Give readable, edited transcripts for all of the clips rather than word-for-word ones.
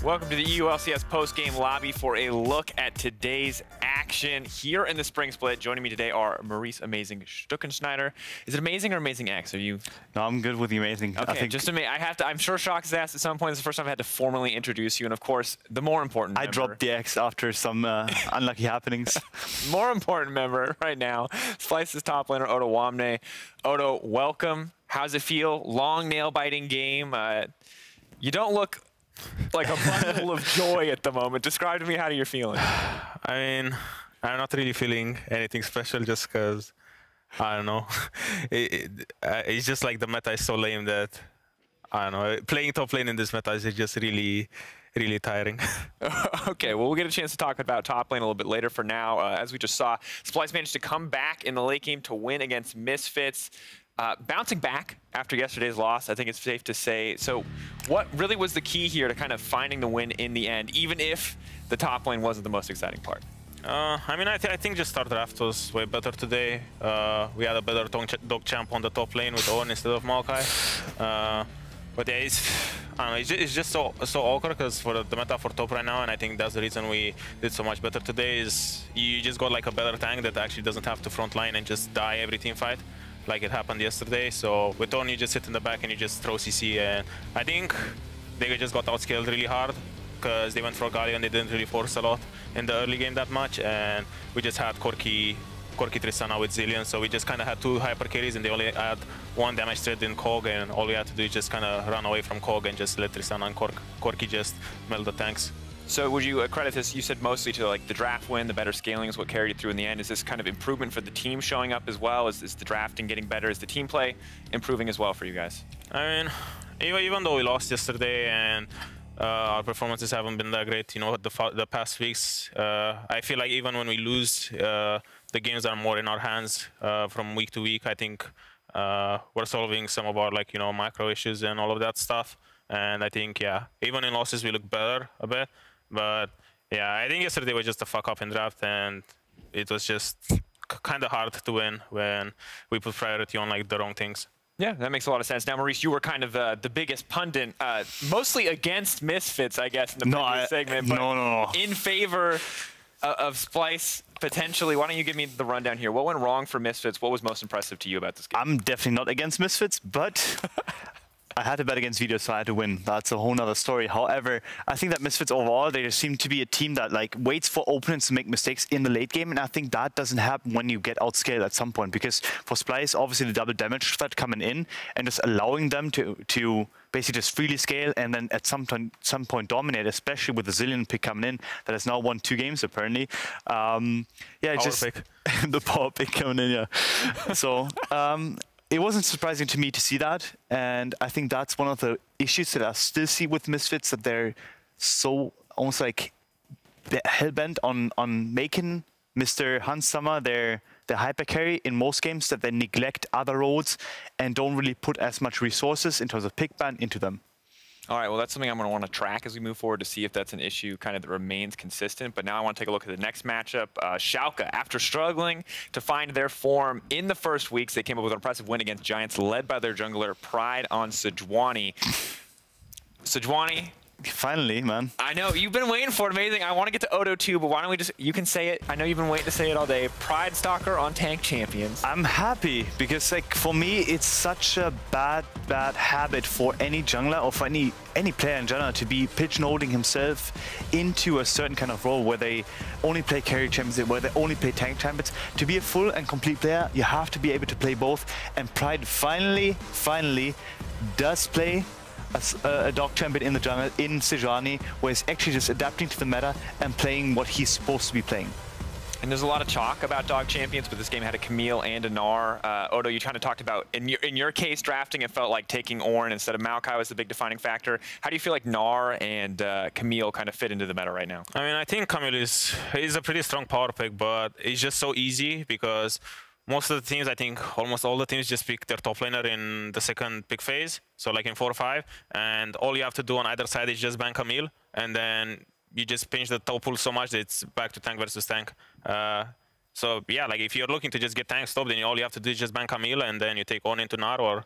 Welcome to the EU LCS post-game lobby for a look at today's action here in the spring split. Joining me today are Maurice Amazing Stuckenschneider. Is it Amazing or Amazing X? Are you? No, I'm good with the Amazing. Okay, I think just I have to. I'm sure Shock has asked at some point. It's the first time I had to formally introduce you, and of course, the more important. I dropped the X after some unlucky happenings. More important member right now, Splice's top laner Odo Wamne. Odo, welcome. How's it feel? Long nail-biting game. You don't look like a bundle of joy at the moment. Describe to me how you're feeling. I mean, I'm not really feeling anything special just because, I don't know. It's just like the meta is so lame that, I don't know, playing top lane in this meta is just really, really tiring. Okay, well, we'll get a chance to talk about top lane a little bit later. For now, as we just saw, Splice managed to come back in the late game to win against Misfits. Bouncing back after yesterday's loss, I think it's safe to say. So what really was the key here to kind of finding the win in the end, even if the top lane wasn't the most exciting part? I mean, I think just our draft was way better today. We had a better dog champ on the top lane with Owen instead of Maokai. But yeah, I don't know, it's just so awkward because for the meta for top right now, and I think that's the reason we did so much better today, is you just got like a better tank that actually doesn't have to front line and just die every team fight like it happened yesterday. So with Owen, you just sit in the back and you just throw CC, and I think they just got outscaled really hard because they went for Galio and they didn't really force a lot in the early game that much, and we just had Corki Tristana with Zillion, so we just kind of had two hyper carries and they only had one damage thread in Kog, and all we had to do is just kind of run away from Kog and just let Tristana and Corki just melt the tanks. So would you credit this, you said mostly to like the draft win, the better scaling is what carried you through in the end. Is this kind of improvement for the team showing up as well? Is the drafting getting better? Is the team play improving as well for you guys? I mean, even though we lost yesterday and our performances haven't been that great, you know, the past weeks, I feel like even when we lose, the games are more in our hands from week to week. I think we're solving some of our, like, you know, micro issues and all of that stuff. And I think, yeah, even in losses, we look better a bit. But yeah, I think yesterday was just a fuck up in draft, and it was just kind of hard to win when we put priority on like the wrong things. Yeah, that makes a lot of sense. Now, Maurice, you were kind of the biggest pundit, mostly against Misfits, I guess, in the previous segment. But no. In favor of Splice, potentially. Why don't you give me the rundown here? What went wrong for Misfits? What was most impressive to you about this game? I'm definitely not against Misfits, but I had to bet against Video, so I had to win. That's a whole nother story. However, I think that Misfits overall, they just seem to be a team that like waits for opponents to make mistakes in the late game, and I think that doesn't happen when you get outscaled at some point, because for Splice, obviously the double damage threat coming in and just allowing them to basically just freely scale and then at some point dominate, especially with the Zillion pick coming in that has now won 2 games apparently. Yeah, it's just the power pick coming in, yeah. So it wasn't surprising to me to see that, and I think that's one of the issues that I still see with Misfits, that they're so almost like they're hell-bent on making Mr. Hansama their hyper carry in most games, that they neglect other roles and don't really put as much resources in terms of pick ban into them. All right, well, that's something I'm going to want to track as we move forward to see if that's an issue kind of that remains consistent. But now I want to take a look at the next matchup. Schalke, after struggling to find their form in the first weeks, they came up with an impressive win against Giants, led by their jungler, Pride on Sejuani. Sejuani. Finally, man. I know, you've been waiting for it. Amazing. I want to get to Odo too, but why don't we just, you can say it. I know you've been waiting to say it all day. Pride Stalker on Tank Champions. I'm happy because, like, for me, it's such a bad habit for any jungler or for any player in general to be pigeonholing himself into a certain kind of role where they only play carry champions, where they only play tank champions. To be a full and complete player, you have to be able to play both. And Pride finally does play a dog champion in the jungle in Sejuani, where he's actually just adapting to the meta and playing what he's supposed to be playing. And there's a lot of talk about dog champions, but this game had a Camille and a Gnar. Odo, you kind of talked about, in your case, drafting, it felt like taking Ornn instead of Maokai was the big defining factor. How do you feel like Gnar and Camille kind of fit into the meta right now? I mean, I think Camille is a pretty strong power pick, but it's just so easy because most of the teams, I think almost all the teams, just pick their top laner in the second pick phase. So like in 4 or 5, and all you have to do on either side is just ban Camille, and then you just pinch the top pool so much that it's back to tank versus tank. So yeah, like if you're looking to just get tank stopped, then all you have to do is just ban Camille, and then you take on into Gnar, or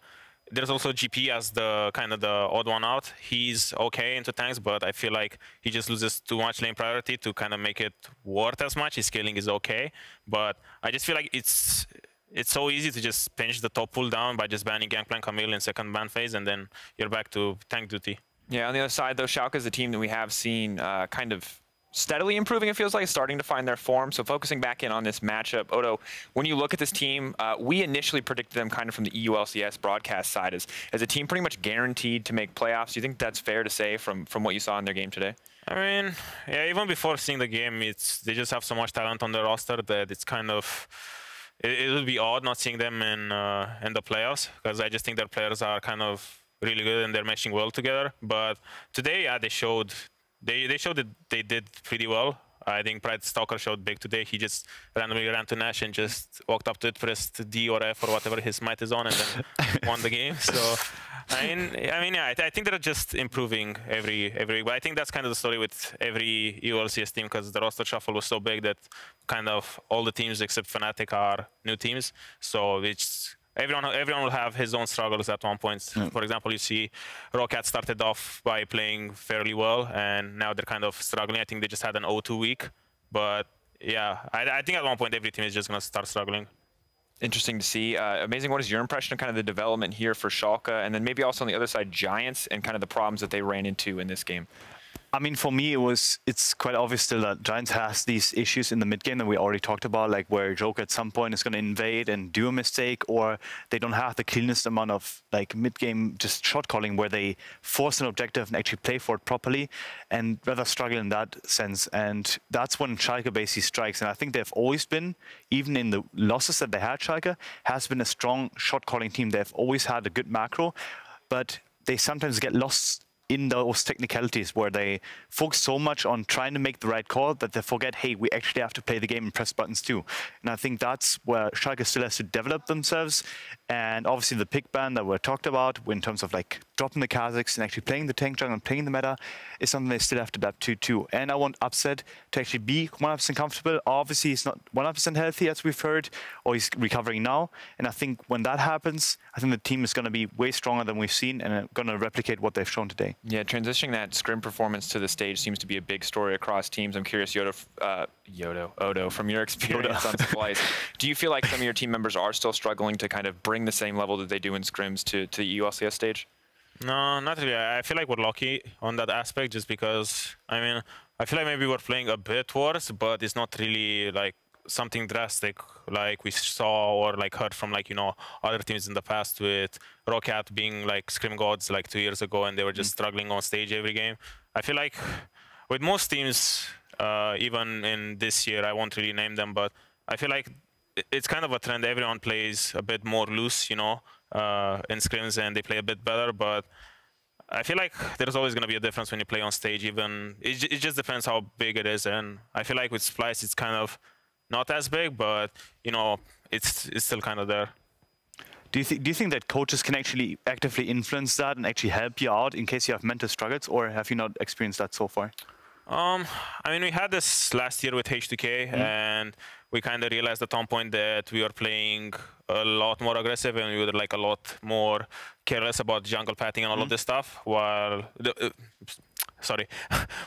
there's also GP as the kind of the odd one out. He's okay into tanks, but I feel like he just loses too much lane priority to kind of make it worth as much. His scaling is okay, but I just feel like it's so easy to just pinch the top pull down by just banning Gangplank Camille in second ban phase, and then you're back to tank duty. Yeah, on the other side, though, Schalke is a team that we have seen kind of steadily improving, it feels like, starting to find their form. So focusing back in on this matchup, Odo, when you look at this team, we initially predicted them kind of from the EU LCS broadcast side as a team pretty much guaranteed to make playoffs. Do you think that's fair to say from what you saw in their game today? I mean, yeah, even before seeing the game, they just have so much talent on their roster that it's kind of, it would be odd not seeing them in the playoffs, because I just think their players are kind of really good and they're meshing well together. But today, yeah, they showed that they did pretty well. I think Pride Stalker showed big today. He just randomly ran to Nash and just walked up to it, pressed D or F or whatever his might is on, and then won the game. So, I mean, yeah, I think they're just improving every week. But I think that's kind of the story with every EULCS team, because the roster shuffle was so big that kind of all the teams except Fnatic are new teams. So it's everyone will have his own struggles at one point. For example, you see Rocket started off by playing fairly well, and now they're kind of struggling. I think they just had an 0-2 week. But yeah, I think at one point every team is just going to start struggling. Interesting to see. Amazing. What is your impression of kind of the development here for Schalke? And then maybe also on the other side, Giants, and kind of the problems that they ran into in this game? I mean, for me, it's quite obvious still that Giants has these issues in the mid game that we already talked about, like where Joker at some point is going to invade and do a mistake, or they don't have the cleanest amount of like mid game just shot calling where they force an objective and actually play for it properly, and rather struggle in that sense. And that's when Schalke basically strikes. And I think they've always been, even in the losses that they had, Schalke has been a strong shot calling team. They've always had a good macro, but they sometimes get lost in those technicalities where they focus so much on trying to make the right call that they forget, hey, we actually have to play the game and press buttons too. And I think that's where Schalke still has to develop themselves. And obviously the pick ban that we talked about in terms of like dropping the Kazakhs and actually playing the tank jungle and playing the meta is something they still have to adapt to too. And I want Upset to actually be 100% comfortable. Obviously he's not 100% healthy as we've heard, or he's recovering now. And I think when that happens, I think the team is going to be way stronger than we've seen and going to replicate what they've shown today. Yeah, transitioning that scrim performance to the stage seems to be a big story across teams. I'm curious, Odo, from your experience on Splice, do you feel like some of your team members are still struggling to kind of bring the same level that they do in scrims to the EULCS stage? No, not really. I feel like we're lucky on that aspect, just because, I mean, I feel like maybe we're playing a bit worse, but it's not really like something drastic like we saw or like heard from like, you know, other teams in the past, with Rocket being like scrim gods like 2 years ago and they were just struggling on stage every game. I feel like with most teams, even in this year, I won't really name them, but I feel like it's kind of a trend. Everyone plays a bit more loose, you know, in scrims, and they play a bit better. But I feel like there's always going to be a difference when you play on stage. Even it just depends how big it is. And I feel like with Splice, it's kind of not as big, but you know, it's still kind of there. Do you think that coaches can actually actively influence that and actually help you out in case you have mental struggles, or have you not experienced that so far? I mean, we had this last year with H2K, and we kind of realized at one point that we were playing a lot more aggressive and we were like a lot more careless about jungle pathing and all of this stuff, while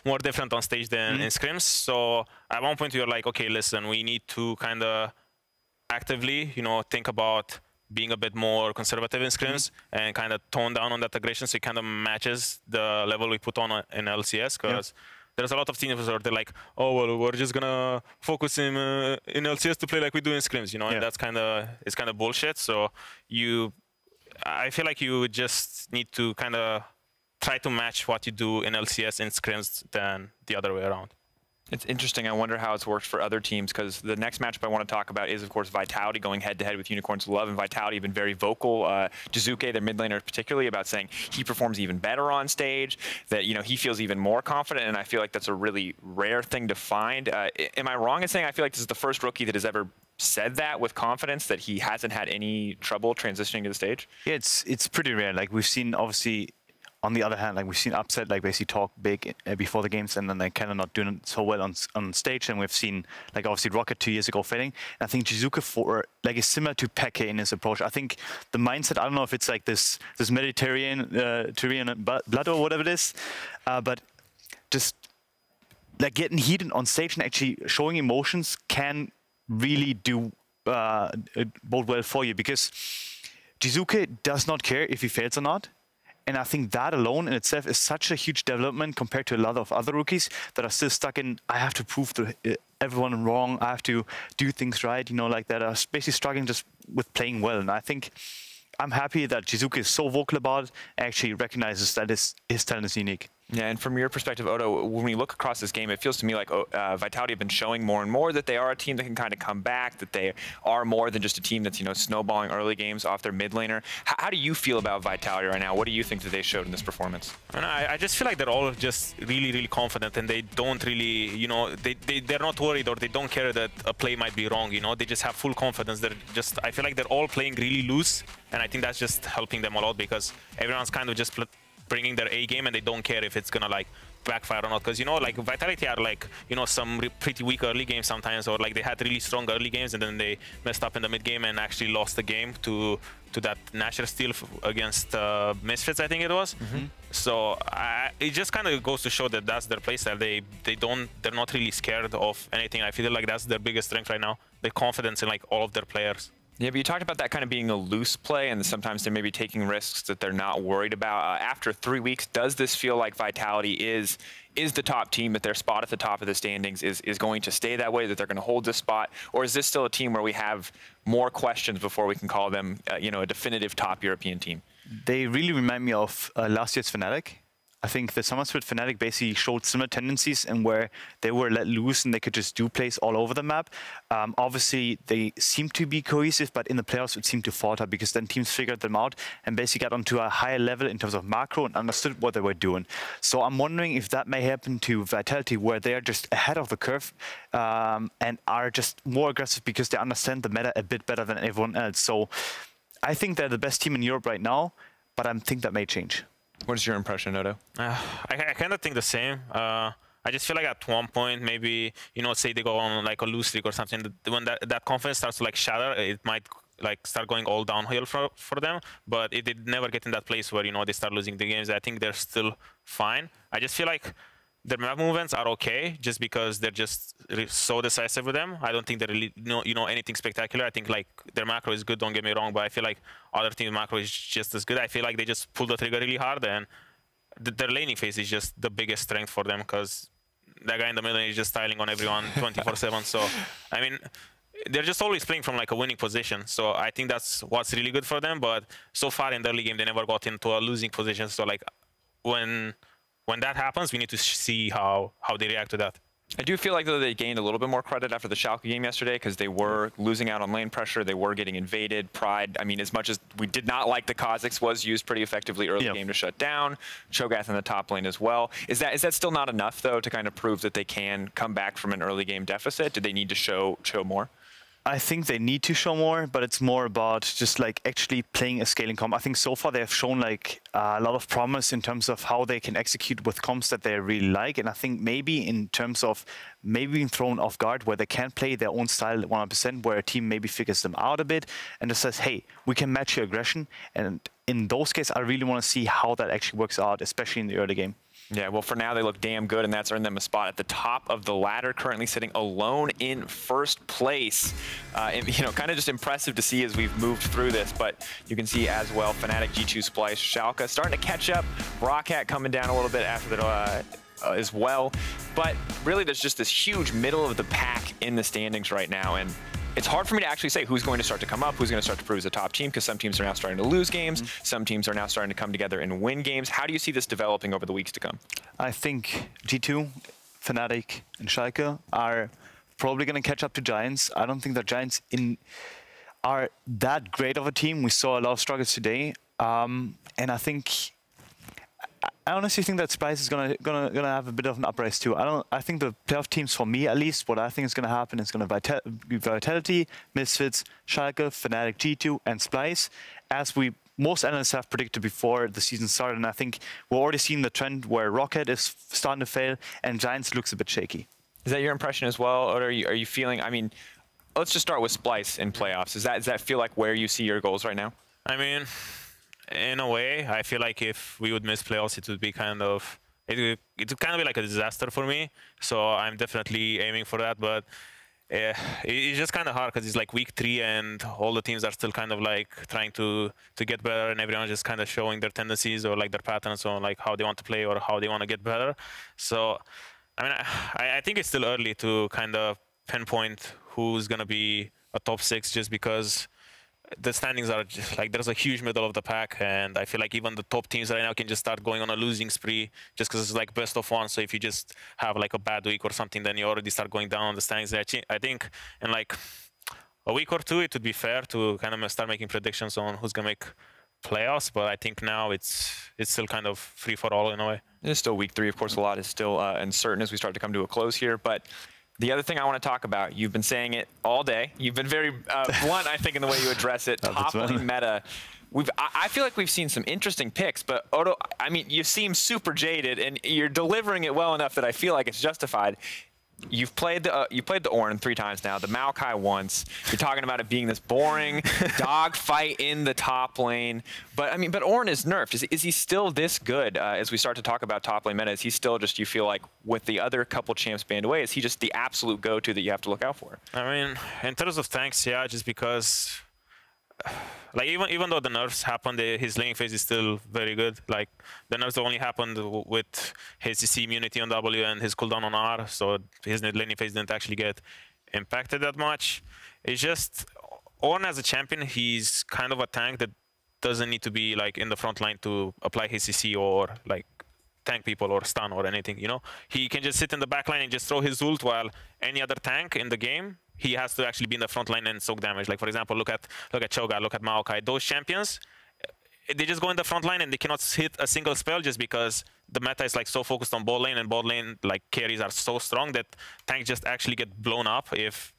more different on stage than in scrims. So at one point we were like, okay, listen, we need to kind of actively, you know, think about being a bit more conservative in scrims and kind of tone down on that aggression so it kind of matches the level we put on in LCS, because there's a lot of teams where they're like, oh, well, we're just gonna focus in LCS to play like we do in scrims, you know, and that's kind of, it's kind of bullshit. So I feel like you just need to kind of try to match what you do in LCS in scrims than the other way around. It's interesting. I wonder how it's worked for other teams, because the next matchup I want to talk about is, of course, Vitality going head-to-head with Unicorns Love, and Vitality have been very vocal. Jizuke, their mid laner particularly, about saying he performs even better on stage, that, you know, he feels even more confident, and I feel like that's a really rare thing to find. Am I wrong in saying I feel like this is the first rookie that has ever said that with confidence, that he hasn't had any trouble transitioning to the stage? Yeah, it's pretty rare. Like, we've seen, obviously, on the other hand, like we've seen Upset like basically talk big before the games, and then they kind of not doing so well on stage. And we've seen like obviously Rocket 2 years ago failing. And I think Jizuka for like is similar to Peke in his approach. I think the mindset, I don't know if it's like this Mediterranean blood or whatever it is, but just like getting heated on stage and actually showing emotions can really do bode well for you, because Jizuka does not care if he fails or not. And I think that alone in itself is such a huge development compared to a lot of other rookies that are still stuck in, I have to prove to everyone wrong, I have to do things right, you know, like that, are basically struggling just with playing well. And I think I'm happy that Jizuka is so vocal about it, actually recognizes that his talent is unique. Yeah, and from your perspective, Odo, when we look across this game, it feels to me like Vitality have been showing more and more that they are a team that can kind of come back, that they are more than just a team that's, you know, snowballing early games off their mid laner. How do you feel about Vitality right now? What do you think that they showed in this performance? I just feel like they're all just really, really confident, and they don't really, you know, they're not worried, or they don't care that a play might be wrong, you know. They just have full confidence. They're just, I feel like they're all playing really loose, and I think that's just helping them a lot, because everyone's kind of just bringing their A game, and they don't care if it's gonna like backfire or not, because, you know, like Vitality are like, you know, some pretty weak early games sometimes, or like they had really strong early games and then they messed up in the mid game and actually lost the game to that Nashor steal against Misfits, I think it was. So it just kind of goes to show that that's their playstyle. They're not really scared of anything. I feel like that's their biggest strength right now, the confidence in like all of their players. Yeah, but you talked about that kind of being a loose play, and sometimes they may be taking risks that they're not worried about. After 3 weeks, does this feel like Vitality is the top team, that their spot at the top of the standings is going to stay that way, that they're going to hold this spot? Or is this still a team where we have more questions before we can call them, you know, a definitive top European team? They really remind me of last year's Fnatic. I think the Summer Split Fnatic basically showed similar tendencies, and where they were let loose and they could just do plays all over the map. Obviously, they seem to be cohesive, but in the playoffs it seemed to falter, because then teams figured them out and basically got onto a higher level in terms of macro and understood what they were doing. So I'm wondering if that may happen to Vitality, where they are just ahead of the curve and are just more aggressive because they understand the meta a bit better than everyone else. So I think they're the best team in Europe right now, but I think that may change. What is your impression, Odo? I kind of think the same. I just feel like at one point, maybe, you know, say they go on like a loose streak or something, when that confidence starts to like shatter, it might like start going all downhill for them. But it did never get in that place where, you know, they start losing the games. I think they're still fine. I just feel like their map movements are okay, just because they're just so decisive with them. I don't think they really know, you know, anything spectacular. I think like their macro is good, don't get me wrong, but I feel like other teams' macro is just as good. I feel like they just pull the trigger really hard, and their laning phase is just the biggest strength for them, because that guy in the middle is just styling on everyone 24/7. So I mean, they're just always playing from like a winning position. So I think that's what's really good for them. But so far in the early game, they never got into a losing position. So like when that happens, we need to see how they react to that. I do feel like, though, they gained a little bit more credit after the Schalke game yesterday, because they were losing out on lane pressure. They were getting invaded. Pride, I mean, as much as we did not like the Kha'Zix, was used pretty effectively early game to shut down. Cho'Gath in the top lane as well. Is that still not enough, though, to kind of prove that they can come back from an early game deficit? Do they need to show more? I think they need to show more, but it's more about just like actually playing a scaling comp. I think so far they have shown like a lot of promise in terms of how they can execute with comps that they really like. And I think maybe in terms of maybe being thrown off guard, where they can't play their own style 100%, where a team maybe figures them out a bit and just says, hey, we can match your aggression. And in those cases, I really want to see how that actually works out, especially in the early game. Yeah, well, for now, they look damn good, and that's earned them a spot at the top of the ladder, currently sitting alone in first place. You know, kind of just impressive to see as we've moved through this, but you can see as well, Fnatic, G2, Splice, Schalke starting to catch up. Rocket coming down a little bit after the as well. But really, there's just this huge middle of the pack in the standings right now, and it's hard for me to actually say who's going to start to come up, who's going to start to prove as a top team, because some teams are now starting to lose games, some teams are now starting to come together and win games. How do you see this developing over the weeks to come? I think G2, Fnatic, and Schalke are probably going to catch up to Giants. I don't think that Giants are that great of a team. We saw a lot of struggles today, and I honestly think that Splice is gonna have a bit of an uprise too. I think the playoff teams, for me at least, what I think is gonna happen is gonna be Vitality, Misfits, Schalke, Fnatic, G2, and Splice. As we most analysts have predicted before the season started, and I think we're already seeing the trend where Rocket is starting to fail and Giants looks a bit shaky. Is that your impression as well, or are you feeling? I mean, let's just start with Splice in playoffs. Does that feel like where you see your goals right now? I mean, in a way, I feel like if we would miss playoffs, it would be kind of it would kind of be like a disaster for me. So I'm definitely aiming for that, but. It's just kind of hard because it's like week 3 and all the teams are still kind of like trying to get better, and everyone's just kind of showing their tendencies or like their patterns on like how they want to play or how they want to get better. So I mean, I think it's still early to kind of pinpoint who's going to be a top 6 just because the standings are just like there's a huge middle of the pack, and I feel like even the top teams right now can just start going on a losing spree just because it's like best of 1. So if you just have like a bad week or something, then you already start going down on the standings. I think in like a week or 2, it would be fair to kind of start making predictions on who's gonna make playoffs. But I think now it's still kind of free for all in a way. It is still week 3. Of course, a lot is still uncertain as we start to come to a close here, but. The other thing I want to talk about, you've been saying it all day. You've been very blunt, I think, in the way you address it. Top lane meta. I feel like we've seen some interesting picks, but Odo, I mean, you seem super jaded, and you're delivering it well enough that I feel like it's justified. You've played the Ornn 3 times now, the Maokai once. You're talking about it being this boring dogfight in the top lane. But I mean, but Ornn is nerfed. Is he still this good as we start to talk about top lane meta? Is he still just, you feel like, with the other couple champs banned away, is he just the absolute go-to that you have to look out for? I mean, in terms of tanks, yeah, just because like even though the nerfs happened, his laning phase is still very good. Like the nerfs only happened with his CC immunity on W and his cooldown on R, so his laning phase didn't actually get impacted that much. It's just Ornn as a champion, he's kind of a tank that doesn't need to be like in the front line to apply his CC or like tank people or stun or anything, you know? He can just sit in the back line and just throw his ult, while any other tank in the game, he has to actually be in the front line and soak damage. Like, for example, look at Cho'Gath, look at Maokai. Those champions, they just go in the front line and they cannot hit a single spell just because the meta is like so focused on bot lane, and bot lane like carries are so strong that tanks just actually get blown up if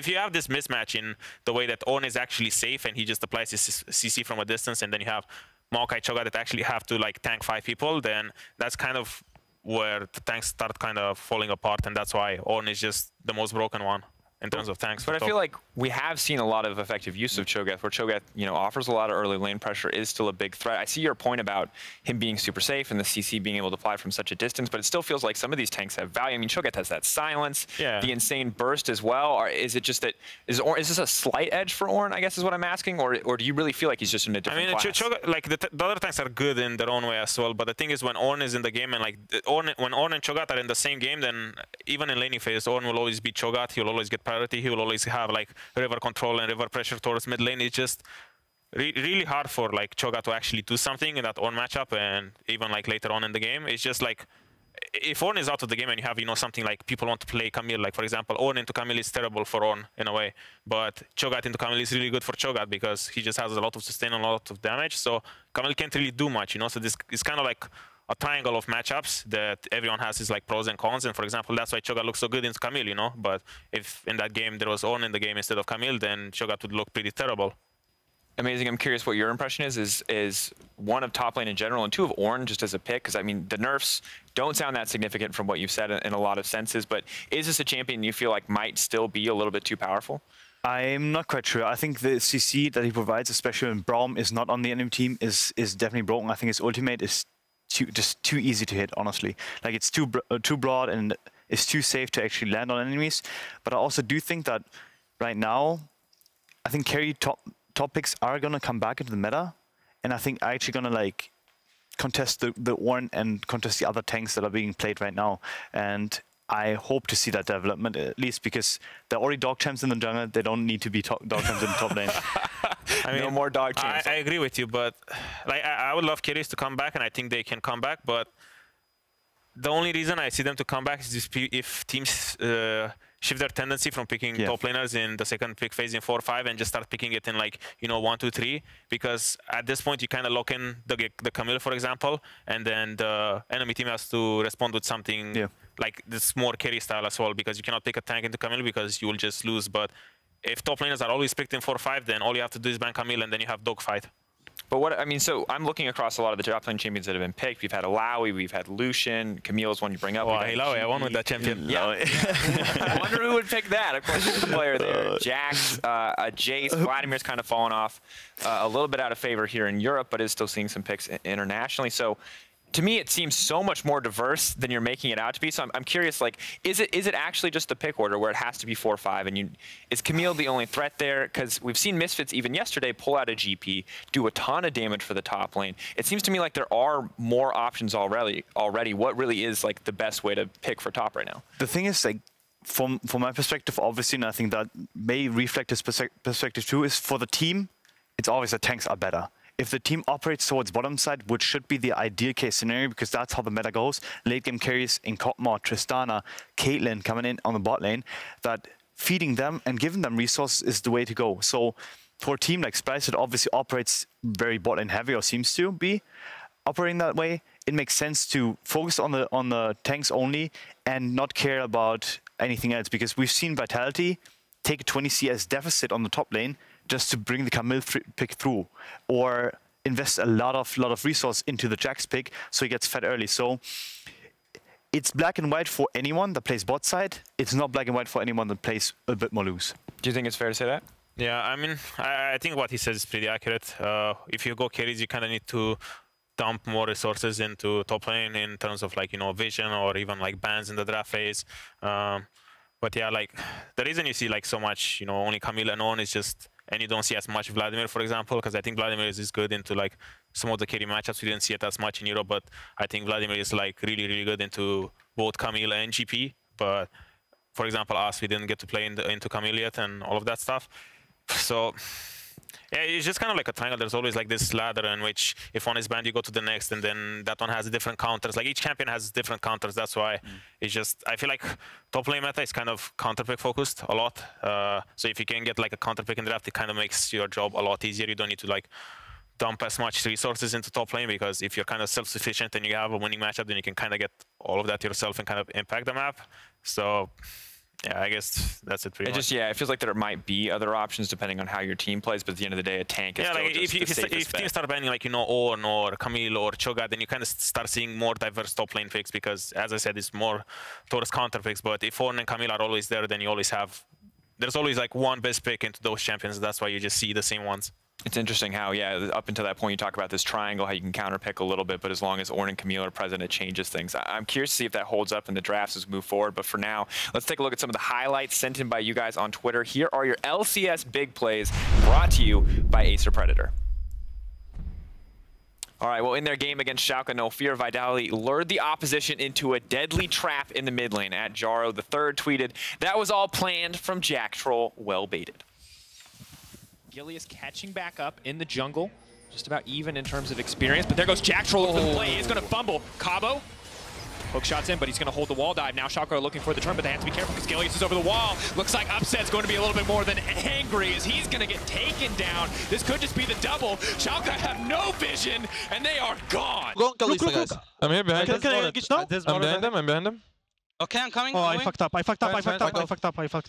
you have this mismatch in the way that Ornn is actually safe and he just applies his CC from a distance, and then you have Maokai, Cho'Gath that actually have to like tank 5 people, then that's kind of where the tanks start kind of falling apart, and that's why Ornn is just the most broken one in terms of tanks. But I feel like we have seen a lot of effective use of Cho'Gath, where Cho'Gath, you know, offers a lot of early lane pressure, is still a big threat. I see your point about him being super safe and the CC being able to apply from such a distance, but it still feels like some of these tanks have value. I mean, Cho'Gath has that silence, the insane burst as well. Or is it just that, is this a slight edge for Ornn, I guess is what I'm asking, or do you really feel like he's just in a different class? Cho'Gath, like the other tanks are good in their own way as well, but the thing is when Ornn is in the game and like when Ornn and Cho'Gath are in the same game, then even in laning phase, Ornn will always beat Cho'Gath, he will always get priority, he will always have like river control and river pressure towards mid lane. It's just really hard for like Cho'Gath to actually do something in that Ornn matchup, and even like later on in the game, it's just like if Ornn is out of the game and you have, you know, something like people want to play Camille, like for example, Ornn into Camille is terrible for Ornn in a way, but Cho'Gath into Camille is really good for Cho'Gath because he just has a lot of sustain and a lot of damage, so Camille can't really do much, you know, so this is kind of like a triangle of matchups that everyone has his like pros and cons, and for example, that's why Cho'Gath looks so good in Camille, you know, but if in that game there was Ornn in the game instead of Camille, then Cho'Gath would look pretty terrible. Amazing. I'm curious what your impression is one of top lane in general, and 2 of Ornn just as a pick, because I mean the nerfs don't sound that significant from what you've said in a lot of senses, but is this a champion you feel like might still be a little bit too powerful? I'm not quite sure. I think the CC that he provides, especially when Braum is not on the enemy team, is definitely broken. I think his ultimate is just too easy to hit, honestly. Like it's too broad and it's too safe to actually land on enemies. But I also do think that right now, I think carry top picks are gonna come back into the meta, and I think are actually gonna like contest the Ornn and contest the other tanks that are being played right now. And I hope to see that development, at least because they're already dog champs in the jungle. They don't need to be dog champs in the top lane. I mean, no more dog champs. I agree with you, but like I would love carries to come back, and I think they can come back. But the only reason I see them to come back is just if teams shift their tendency from picking top laners in the second pick phase in 4-5 and just start picking it in like, you know, 1-2-3, because at this point you kind of lock in the Camille, for example, and then the enemy team has to respond with something like this more carry style as well, because you cannot pick a tank into Camille because you will just lose. But if top laners are always picked in 4-5, then all you have to do is ban Camille and then you have dogfight. But what I mean, so I'm looking across a lot of the top lane champions that have been picked. We've had Alawi, we've had Lucian, Camille's one you bring up. Oh, Alawi, I won with that champion. Yeah. I wonder who would pick that. Of course, he's the player there. Jax, Jace, Vladimir's kind of fallen off a little bit out of favor here in Europe, but is still seeing some picks internationally. So to me, it seems so much more diverse than you're making it out to be. So I'm curious, like, is it actually just the pick order where it has to be 4-5? And is Camille the only threat there? Because we've seen Misfits even yesterday pull out a GP, do a ton of damage for the top lane. It seems to me like there are more options already. What really is like the best way to pick for top right now? The thing is, like, from my perspective, obviously, and I think that may reflect his perspective too, is for the team, it's always that tanks are better. If the team operates towards bottom side, which should be the ideal case scenario because that's how the meta goes, late game carries in Kotmar, Tristana, Caitlyn coming in on the bot lane, that feeding them and giving them resources is the way to go. So for a team like Splice that obviously operates very bot lane heavy or seems to be operating that way, it makes sense to focus on the tanks only and not care about anything else because we've seen Vitality take a 20 CS deficit on the top lane just to bring the Camille pick through, or invest a lot of resource into the Jax pick so he gets fed early. So it's black and white for anyone that plays bot side. It's not black and white for anyone that plays a bit more loose. Do you think it's fair to say that? Yeah, I mean, I think what he says is pretty accurate. If you go carries, you kind of need to dump more resources into top lane in terms of like, you know, vision or even like bans in the draft phase. But yeah, like the reason you see like so much, you know, only Camille and on is just, and you don't see as much Vladimir, for example, because I think Vladimir is good into like some of the carry matchups. We didn't see it as much in Europe, but I think Vladimir is like really, really good into both Camille and GP. But for example, us, we didn't get to play into Camille yet and all of that stuff. So yeah, it's just kind of like a triangle. There's always like this ladder in which if one is banned, you go to the next, and then that one has different counters. Like each champion has different counters. That's why it's just, I feel like top lane meta is kind of counter pick focused a lot. So if you can get like a counter pick in draft, it kind of makes your job a lot easier. You don't need to like dump as much resources into top lane because if you're kind of self-sufficient and you have a winning matchup, then you can kind of get all of that yourself and kind of impact the map. So yeah, I guess that's it pretty much. Yeah, it feels like there might be other options depending on how your team plays, but at the end of the day, a tank is still like just if teams start banning like, you know, Ornn or Camille or Cho'Gath, then you kind of start seeing more diverse top lane picks because, as I said, it's more towards counter picks. But if Ornn and Camille are always there, then you always have, there's always like one best pick into those champions. That's why you just see the same ones. It's interesting how, yeah, up until that point, you talk about this triangle, how you can counterpick a little bit, but as long as Ornn and Camille are present, it changes things. I'm curious to see if that holds up in the drafts as we move forward, but for now, let's take a look at some of the highlights sent in by you guys on Twitter. Here are your LCS big plays brought to you by Acer Predator. All right, well, in their game against Schalke, no fear, Vitality lured the opposition into a deadly trap in the mid lane. At Jaro, the third tweeted, "That was all planned from Jack Troll, well baited." Gilius catching back up in the jungle, just about even in terms of experience, but there goes Jack Troll for the play. He's going to fumble. Cabo, hook shots in, but he's going to hold the wall dive. Now Schalke are looking for the turn, but they have to be careful because Gilius is over the wall. Looks like Upset's going to be a little bit more than angry as he's going to get taken down. This could just be the double. Schalke have no vision, and they are gone. Look, guys. I'm here behind them. Can I get now? I'm behind them. Okay, I'm coming. Oh, I fucked up. I fucked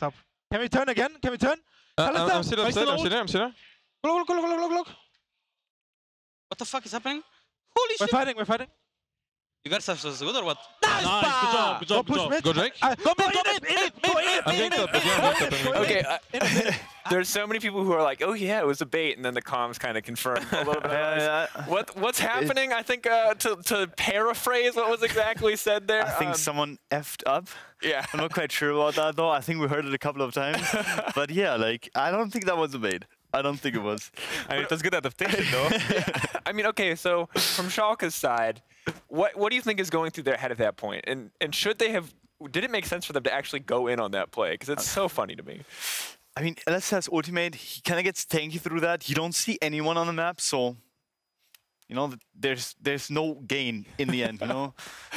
up. Can we turn again? Can we turn? I'm still upside, I'm still there. Look. What the fuck is happening? Holy shit. We're fighting. You guys are so good or what? Nice, good job. Go Drake. Go mid. I'm getting top. Okay, there's so many people who are like, oh yeah, it was a bait, and then the comms kind of confirm a little bit. What's happening? I think to paraphrase what was exactly said there. I think someone effed up. Yeah. I'm not quite sure about that though. I think we heard it a couple of times. But yeah, like, I don't think that was a bait. I don't think it was. I mean, it was good adaptation though. Yeah. I mean, okay, so from Schalke's side, what do you think is going through their head at that point? And should they have, did it make sense for them to actually go in on that play? Because it's so funny to me. I mean, LCS ultimate, he kind of gets tanky through that. You don't see anyone on the map, so you know, there's no gain in the end, you know?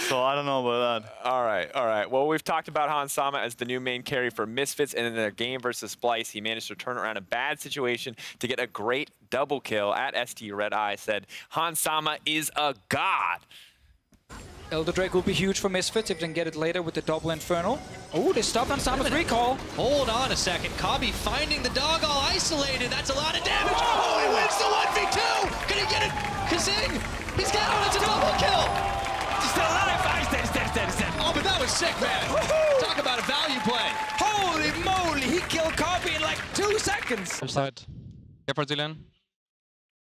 So I don't know about that. All right. Well, we've talked about Hans Sama as the new main carry for Misfits, and in their game versus Splice, he managed to turn around a bad situation to get a great double kill. At ST Red Eye said, Hans Sama is a god. Elder Drake will be huge for Misfits if they can get it later with the double Infernal. Oh, they stopped on Summer's recall. Hold on a second. Kabi finding the dog all isolated. That's a lot of damage. Oh, he wins the 1v2. Can he get it? Kazing. He's got it. It's a double kill. He's still alive. He's dead. Oh, but that was sick, man. Talk about a value play. Holy moly, he killed Kabi in like 2 seconds. Left side. Get Brazilian.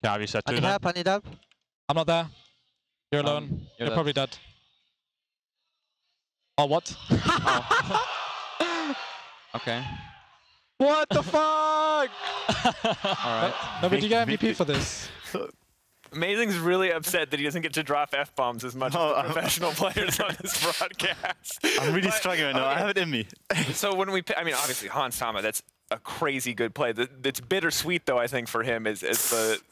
Yeah, we said I need help, I need help. I'm not there. You're alone. You're probably dead. Oh, what? Okay. What the fuck? Alright. No, but you get MVP for this. Amazing's really upset that he doesn't get to drop F-bombs as much as the professional players on this broadcast. I'm really struggling right now. I have it in me. So when we, I mean, obviously Hans Sama, that's a crazy good play. That's bittersweet though, I think, for him is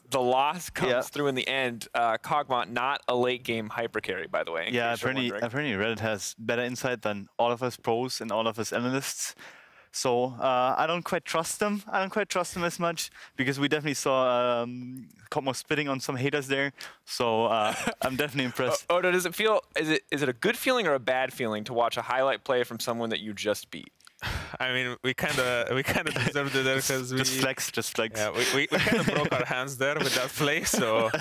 the loss comes through in the end. Kog'Maw, not a late game hyper carry, by the way. Yeah, apparently Reddit has better insight than all of us pros and all of us analysts. So I don't quite trust them. I don't quite trust them as much because we definitely saw Kog'Maw spitting on some haters there. So I'm definitely impressed. Odo, does it feel? Is it a good feeling or a bad feeling to watch a highlight play from someone that you just beat? I mean, we kind of deserved it there because we just flex. Yeah, we kind of broke our hands there with that play. So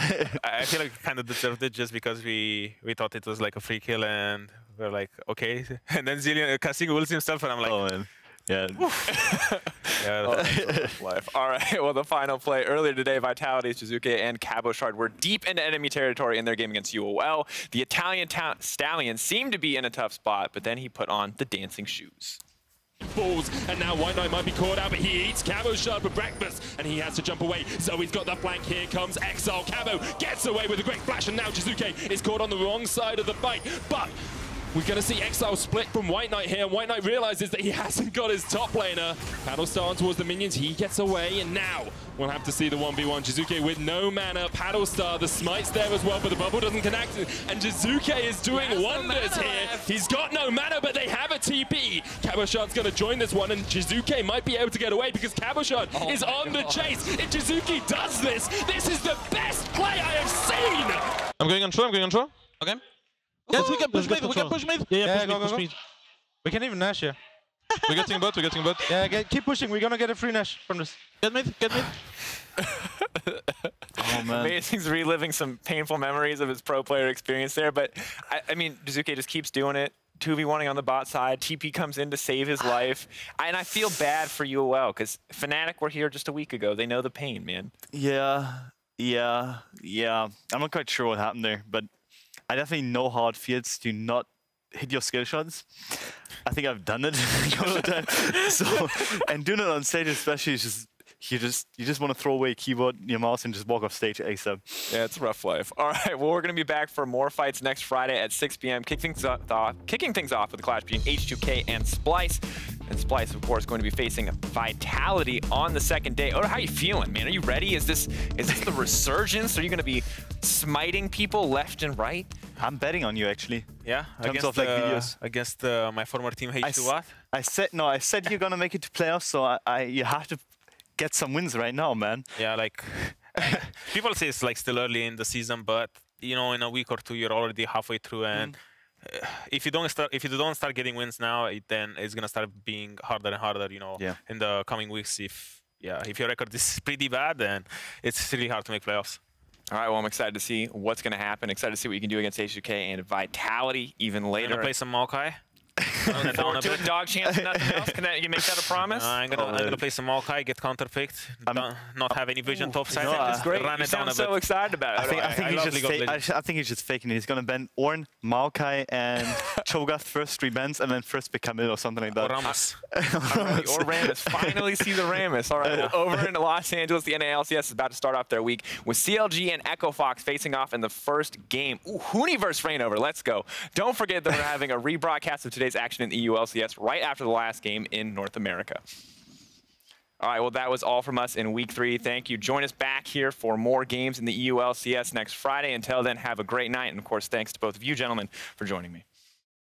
I feel like we kind of deserved it just because we thought it was like a free kill and we're like, okay. And then Kasigo wills himself and I'm like, oh man. Yeah. Life. All right. Well, the final play earlier today, Vitality, Jizuke, and Cabochard were deep into enemy territory in their game against UOL. The Italian Stallion seemed to be in a tough spot, but then he put on the dancing shoes. Balls, and now White Knight might be caught out, but he eats Cabochard for breakfast, and he has to jump away. So he's got the flank. Here comes Exile. Cabo gets away with a great flash, and now Jizuke is caught on the wrong side of the fight. But we're going to see Exile split from White Knight here, and White Knight realizes that he hasn't got his top laner. Paddlestar on towards the minions, he gets away, and now we'll have to see the 1v1. Jizuke with no mana, Paddlestar, the smite's there as well, but the bubble doesn't connect, and Jizuke is doing wonders here. He's got no mana, but they have a TP. Cabochard's going to join this one, and Jizuke might be able to get away because Cabochard is on the chase. If Jizuke does this, this is the best play I have seen! I'm going on shore, Okay. Yes, we can push mid, Yeah, go. We can even Nash here. We're getting bot. Yeah, keep pushing. We're gonna get a free Nash from this. Get mid. Oh man. Amazing's reliving some painful memories of his pro player experience there, but I mean, Jizuke just keeps doing it. 2v1ing on the bot side. TP comes in to save his life. And I feel bad for UOL because Fnatic were here just a week ago. They know the pain, man. Yeah. I'm not quite sure what happened there, but I definitely know how it feels to not hit your skill shots. I think I've done it a couple of times. So, and doing it on stage especially is just you just want to throw away keyboard, your mouse, and just walk off stage ASAP. Yeah, it's a rough life. All right, well, we're going to be back for more fights next Friday at 6 p.m. Kicking things off with a clash between H2K and Splice. And Splice, of course, going to be facing Vitality on the second day. Oda, how are you feeling, man? Are you ready? Is this the resurgence? Are you going to be smiting people left and right? I'm betting on you, actually. Yeah, in terms of like videos. Against my former team H2 I said you're gonna make it to playoffs, so you have to get some wins right now, man. Yeah, like people say it's like still early in the season, but you know, in a week or two, you're already halfway through, and if you don't start getting wins now, then it's gonna start being harder and harder. You know, in the coming weeks. If your record is pretty bad, then it's really hard to make playoffs. All right, well, I'm excited to see what's going to happen. Excited to see what you can do against H2K and Vitality even later. Gonna play some Maokai. Forward to a dog chance, nothing else. Can you make that a promise? I'm gonna play some Maokai, get counterpicked, not have any vision top side. That's great. Run it down a bit. So excited about it. I think he's just faking it. He's gonna ban Ornn, Maokai, and Cho'Gath first 3 bans, and then first pick Camille or something like that. Or Rammus. Or Rammus. Finally see the Rammus. All right. Over in Los Angeles, the LCS is about to start off their week with CLG and Echo Fox facing off in the first game. Ooh, Huni versus Reignover. Let's go. Don't forget that we're having a rebroadcast of today's action in the EU LCS right after the last game in North America. All right, well, that was all from us in Week 3. Thank you. Join us back here for more games in the EU LCS next Friday. Until then, have a great night. And, of course, thanks to both of you gentlemen for joining me.